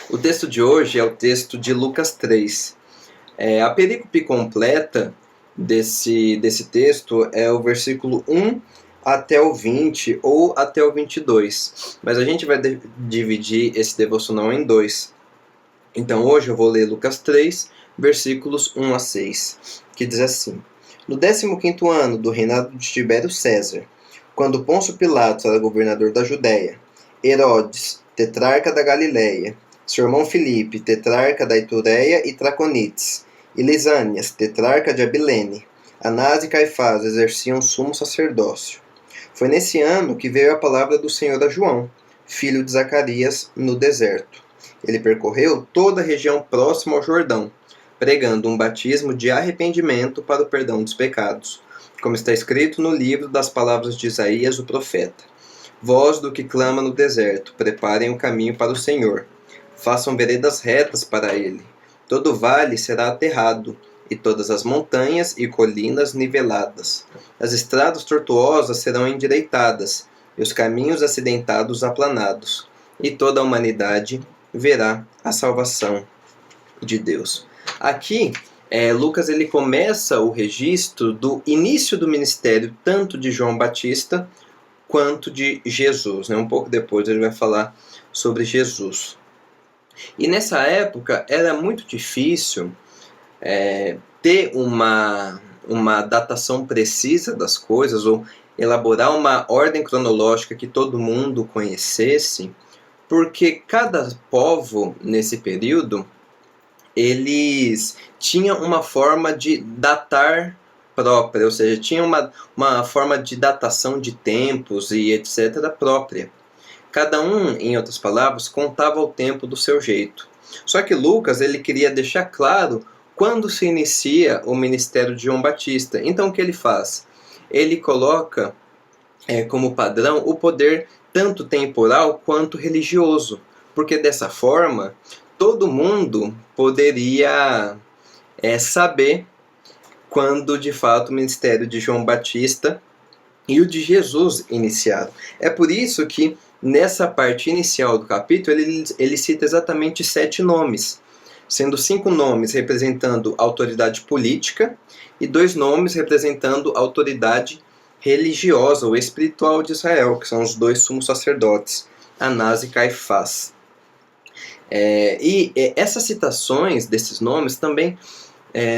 O texto de hoje é o texto de Lucas 3. A perícope completa desse texto é o versículo 1 até o 20 ou até o 22. Mas a gente vai dividir esse devocional em dois. Então hoje eu vou ler Lucas 3, versículos 1 a 6, que diz assim: No 15º ano do reinado de Tibério César, quando Pôncio Pilatos era governador da Judéia, Herodes, tetrarca da Galiléia, seu irmão Filipe, tetrarca da Itureia e Traconites, e Lisânias, tetrarca de Abilene, Anás e Caifás exerciam sumo sacerdócio. Foi nesse ano que veio a palavra do Senhor a João, filho de Zacarias, no deserto. Ele percorreu toda a região próxima ao Jordão, pregando um batismo de arrependimento para o perdão dos pecados, como está escrito no livro das palavras de Isaías, o profeta. Voz do que clama no deserto, preparem o caminho para o Senhor. Façam veredas retas para ele. Todo vale será aterrado, e todas as montanhas e colinas niveladas. As estradas tortuosas serão endireitadas, e os caminhos acidentados aplanados. E toda a humanidade verá a salvação de Deus. Aqui, Lucas ele começa o registro do início do ministério tanto de João Batista quanto de Jesus. Um pouco depois ele vai falar sobre Jesus. E nessa época era muito difícil ter uma datação precisa das coisas ou elaborar uma ordem cronológica que todo mundo conhecesse, porque cada povo nesse período eles tinham uma forma de datar própria, ou seja, tinha uma forma de datação de tempos e etc. própria. Cada um, em outras palavras, contava o tempo do seu jeito. Só que Lucas ele queria deixar claro quando se inicia o ministério de João Batista. Então o que ele faz? Ele coloca como padrão o poder tanto temporal quanto religioso, porque dessa forma todo mundo poderia saber quando de fato o ministério de João Batista e o de Jesus iniciaram. É por isso que nessa parte inicial do capítulo ele cita exatamente 7 nomes, sendo 5 nomes representando autoridade política e 2 nomes representando autoridade religiosa ou espiritual de Israel, que são os 2 sumos sacerdotes, Anás e Caifás. Essas citações desses nomes também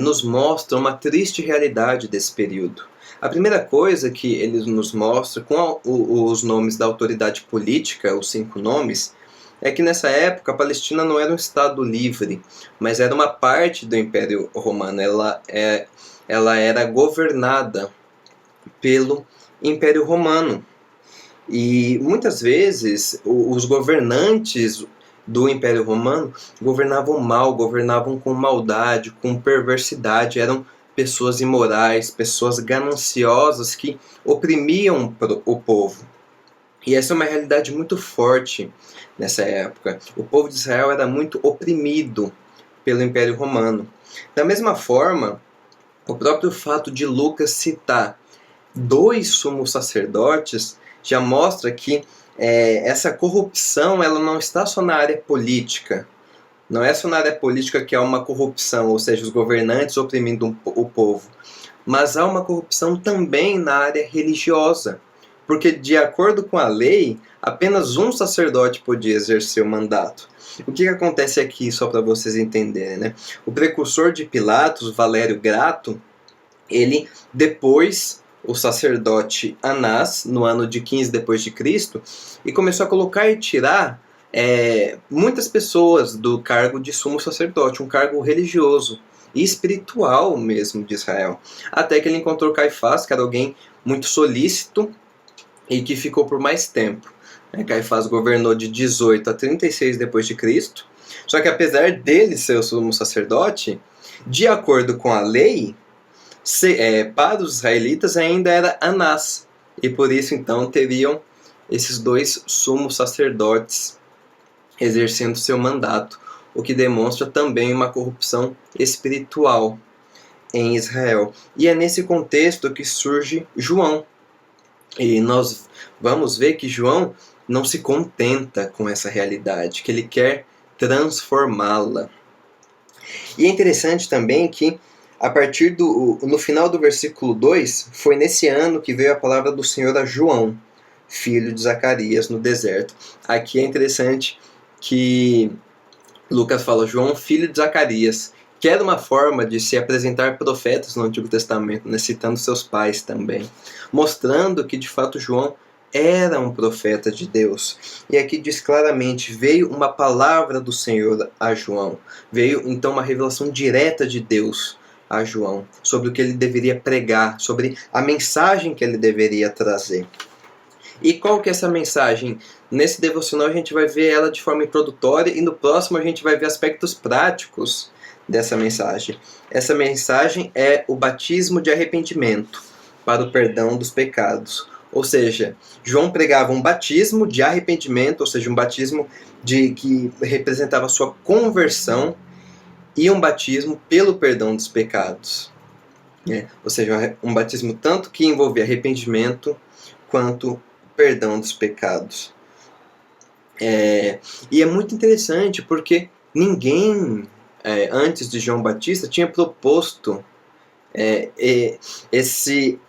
nos mostram uma triste realidade desse período. A primeira coisa que eles nos mostram com os nomes da autoridade política, os 5 nomes, é que nessa época a Palestina não era um estado livre, mas era uma parte do Império Romano. Ela era governada pelo Império Romano. E muitas vezes os governantes do Império Romano governavam mal, governavam com maldade, com perversidade, eram pessoas imorais, pessoas gananciosas que oprimiam o povo. E essa é uma realidade muito forte nessa época. O povo de Israel era muito oprimido pelo Império Romano. Da mesma forma, o próprio fato de Lucas citar 2 sumos sacerdotes já mostra que essa corrupção ela não está só na área política. Não é só na área política que há uma corrupção, ou seja, os governantes oprimindo o povo. Mas há uma corrupção também na área religiosa. Porque, de acordo com a lei, apenas um sacerdote podia exercer o mandato. O que acontece aqui, só para vocês entenderem, né? O precursor de Pilatos, Valério Grato, ele depois o sacerdote Anás, no ano de 15 depois de Cristo, e começou a colocar e tirar muitas pessoas do cargo de sumo sacerdote, um cargo religioso e espiritual mesmo de Israel. Até que ele encontrou Caifás, que era alguém muito solícito e que ficou por mais tempo. Caifás governou de 18 a 36 depois de Cristo. Só que apesar dele ser o sumo sacerdote, de acordo com a lei, para os israelitas ainda era Anás. E por isso então teriam esses 2 sumos sacerdotes exercendo seu mandato, o que demonstra também uma corrupção espiritual em Israel. E é nesse contexto que surge João. E nós vamos ver que João não se contenta com essa realidade, que ele quer transformá-la. E é interessante também que no final do versículo 2, foi nesse ano que veio a palavra do Senhor a João, filho de Zacarias, no deserto. Aqui é interessante que Lucas fala João, filho de Zacarias, que era uma forma de se apresentar profetas no Antigo Testamento, né, citando seus pais também, mostrando que de fato João era um profeta de Deus. E aqui diz claramente, veio uma palavra do Senhor a João. Veio então uma revelação direta de Deus a João, sobre o que ele deveria pregar, sobre a mensagem que ele deveria trazer. E qual que é essa mensagem? Nesse devocional a gente vai ver ela de forma introdutória e no próximo a gente vai ver aspectos práticos dessa mensagem. Essa mensagem é o batismo de arrependimento para o perdão dos pecados. Ou seja, João pregava um batismo de arrependimento, ou seja, um batismo que representava a sua conversão, e um batismo pelo perdão dos pecados. Ou seja, um batismo tanto que envolvia arrependimento quanto perdão dos pecados. E é muito interessante porque ninguém antes de João Batista tinha proposto esse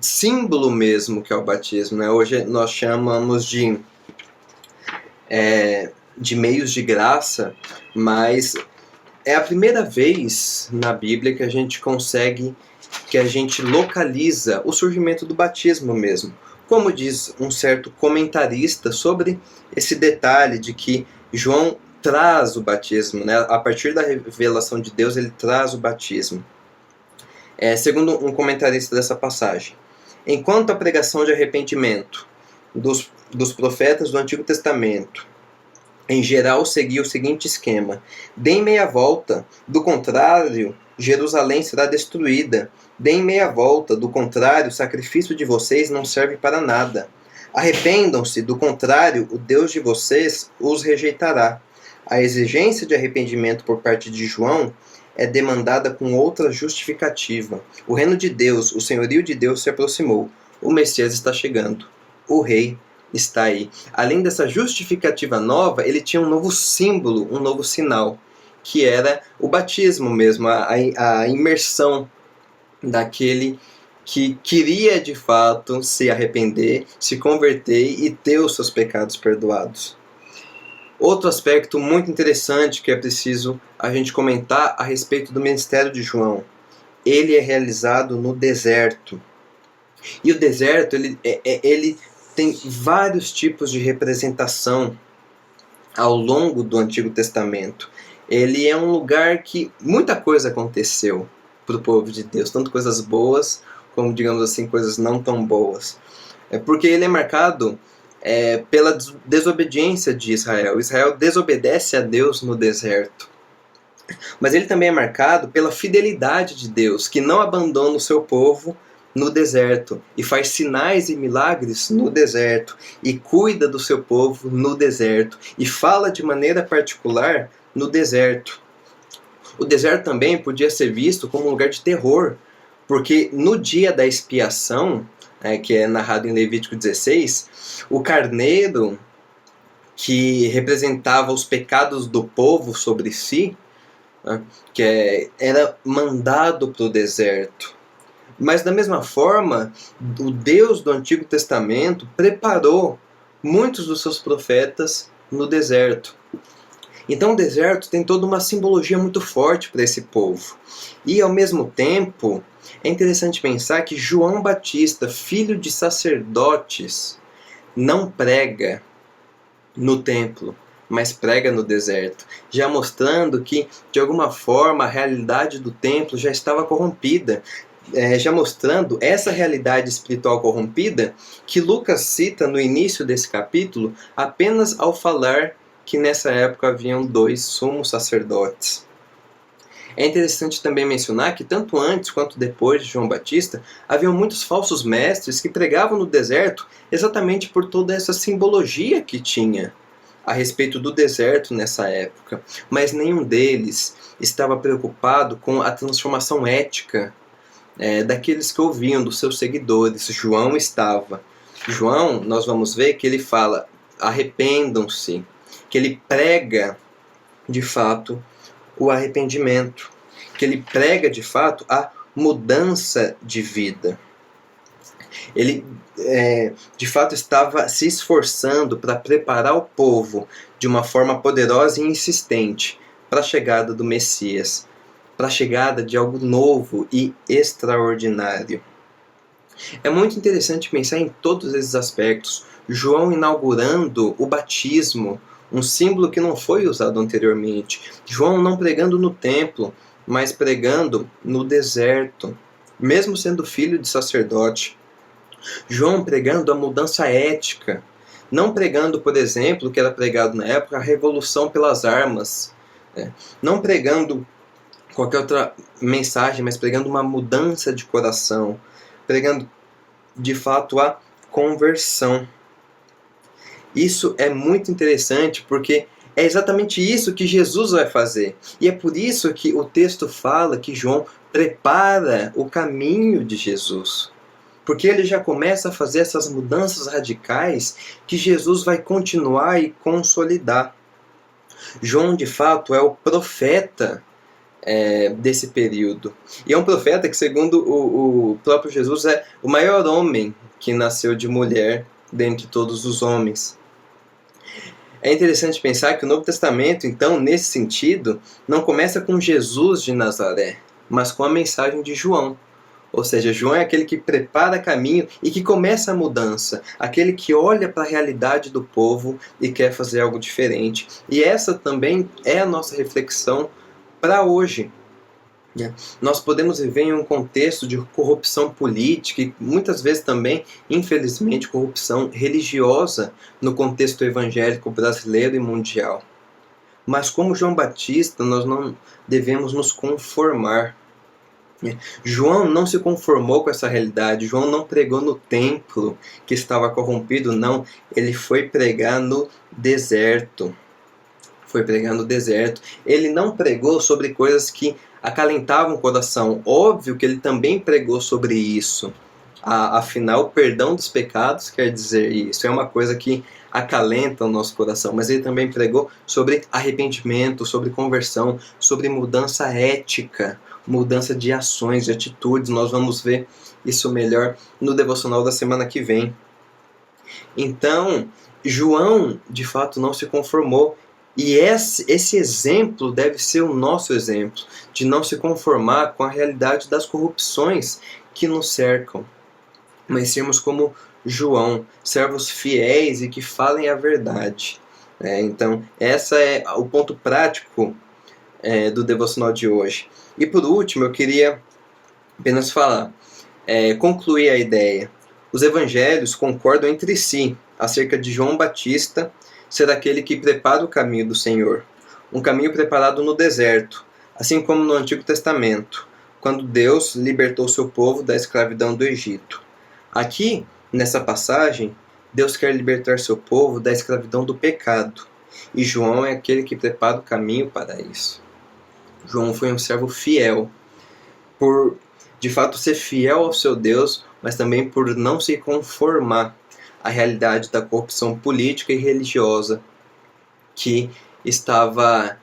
símbolo mesmo que é o batismo, né? Hoje nós chamamos de meios de graça, mas é a primeira vez na Bíblia que a gente localiza o surgimento do batismo mesmo. Como diz um certo comentarista sobre esse detalhe de que João traz o batismo, né? A partir da revelação de Deus, ele traz o batismo. Segundo um comentarista dessa passagem, enquanto a pregação de arrependimento dos profetas do Antigo Testamento, em geral, seguia o seguinte esquema: deem meia volta, do contrário, Jerusalém será destruída. Deem meia volta, do contrário, o sacrifício de vocês não serve para nada. Arrependam-se, do contrário, o Deus de vocês os rejeitará. A exigência de arrependimento por parte de João é demandada com outra justificativa. O reino de Deus, o senhorio de Deus se aproximou. O Messias está chegando. O rei está aí. Além dessa justificativa nova, ele tinha um novo símbolo, um novo sinal, que era o batismo mesmo, a imersão daquele que queria de fato se arrepender, se converter e ter os seus pecados perdoados. Outro aspecto muito interessante que é preciso a gente comentar a respeito do ministério de João. Ele é realizado no deserto. E o deserto, ele tem vários tipos de representação ao longo do Antigo Testamento. Ele é um lugar que muita coisa aconteceu para o povo de Deus, tanto coisas boas como, digamos assim, coisas não tão boas. Porque ele é marcado pela desobediência de Israel. Israel desobedece a Deus no deserto. Mas ele também é marcado pela fidelidade de Deus, que não abandona o seu povo no deserto, e faz sinais e milagres no deserto, e cuida do seu povo no deserto, e fala de maneira particular no deserto. O deserto também podia ser visto como um lugar de terror, porque no dia da expiação, que é narrado em Levítico 16, o carneiro que representava os pecados do povo sobre si, era mandado para o deserto. Mas da mesma forma, o Deus do Antigo Testamento preparou muitos dos seus profetas no deserto. Então o deserto tem toda uma simbologia muito forte para esse povo. E ao mesmo tempo, é interessante pensar que João Batista, filho de sacerdotes, não prega no templo, mas prega no deserto, já mostrando que, de alguma forma, a realidade do templo já estava corrompida, já mostrando essa realidade espiritual corrompida que Lucas cita no início desse capítulo, apenas ao falar que nessa época haviam 2 sumos sacerdotes. É interessante também mencionar que tanto antes quanto depois de João Batista, haviam muitos falsos mestres que pregavam no deserto exatamente por toda essa simbologia que tinha a respeito do deserto nessa época. Mas nenhum deles estava preocupado com a transformação ética daqueles que ouviam, dos seus seguidores. João estava. João, nós vamos ver que ele fala, arrependam-se, que ele prega de fato o arrependimento, que ele prega de fato a mudança de vida. Ele de fato estava se esforçando para preparar o povo de uma forma poderosa e insistente para a chegada do Messias, para a chegada de algo novo e extraordinário. É muito interessante pensar em todos esses aspectos. João inaugurando o batismo, um símbolo que não foi usado anteriormente. João não pregando no templo, mas pregando no deserto, mesmo sendo filho de sacerdote. João pregando a mudança ética, não pregando, por exemplo, o que era pregado na época, a revolução pelas armas, não pregando qualquer outra mensagem, mas pregando uma mudança de coração, pregando de fato a conversão. Isso é muito interessante porque é exatamente isso que Jesus vai fazer. E é por isso que o texto fala que João prepara o caminho de Jesus. Porque ele já começa a fazer essas mudanças radicais que Jesus vai continuar e consolidar. João, de fato, é o profeta desse período. E é um profeta que, segundo o próprio Jesus, é o maior homem que nasceu de mulher dentre todos os homens. É interessante pensar que o Novo Testamento, então, nesse sentido, não começa com Jesus de Nazaré, mas com a mensagem de João. Ou seja, João é aquele que prepara caminho e que começa a mudança, aquele que olha para a realidade do povo e quer fazer algo diferente. E essa também é a nossa reflexão para hoje. Nós podemos viver em um contexto de corrupção política e muitas vezes também, infelizmente, corrupção religiosa no contexto evangélico brasileiro e mundial. Mas como João Batista, nós não devemos nos conformar. João não se conformou com essa realidade. João não pregou no templo que estava corrompido, não. Ele foi pregar no deserto. Foi pregar no deserto. Ele não pregou sobre coisas que acalentavam o coração. Óbvio que ele também pregou sobre isso. Afinal, o perdão dos pecados quer dizer isso. É uma coisa que acalenta o nosso coração. Mas ele também pregou sobre arrependimento, sobre conversão, sobre mudança ética, mudança de ações, de atitudes. Nós vamos ver isso melhor no devocional da semana que vem. Então, João, de fato, não se conformou. E esse exemplo deve ser o nosso exemplo, de não se conformar com a realidade das corrupções que nos cercam, mas sermos como João, servos fiéis e que falem a verdade. Então, esse é o ponto prático do devocional de hoje. E por último, eu queria apenas concluir a ideia. Os evangelhos concordam entre si acerca de João Batista ser aquele que prepara o caminho do Senhor, um caminho preparado no deserto, assim como no Antigo Testamento, quando Deus libertou seu povo da escravidão do Egito. Aqui, nessa passagem, Deus quer libertar seu povo da escravidão do pecado, e João é aquele que prepara o caminho para isso. João foi um servo fiel, por de fato ser fiel ao seu Deus, mas também por não se conformar à realidade da corrupção política e religiosa que estava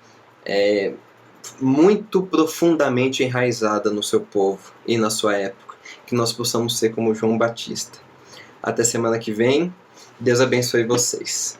muito profundamente enraizada no seu povo e na sua época. Que nós possamos ser como João Batista. Até semana que vem. Deus abençoe vocês.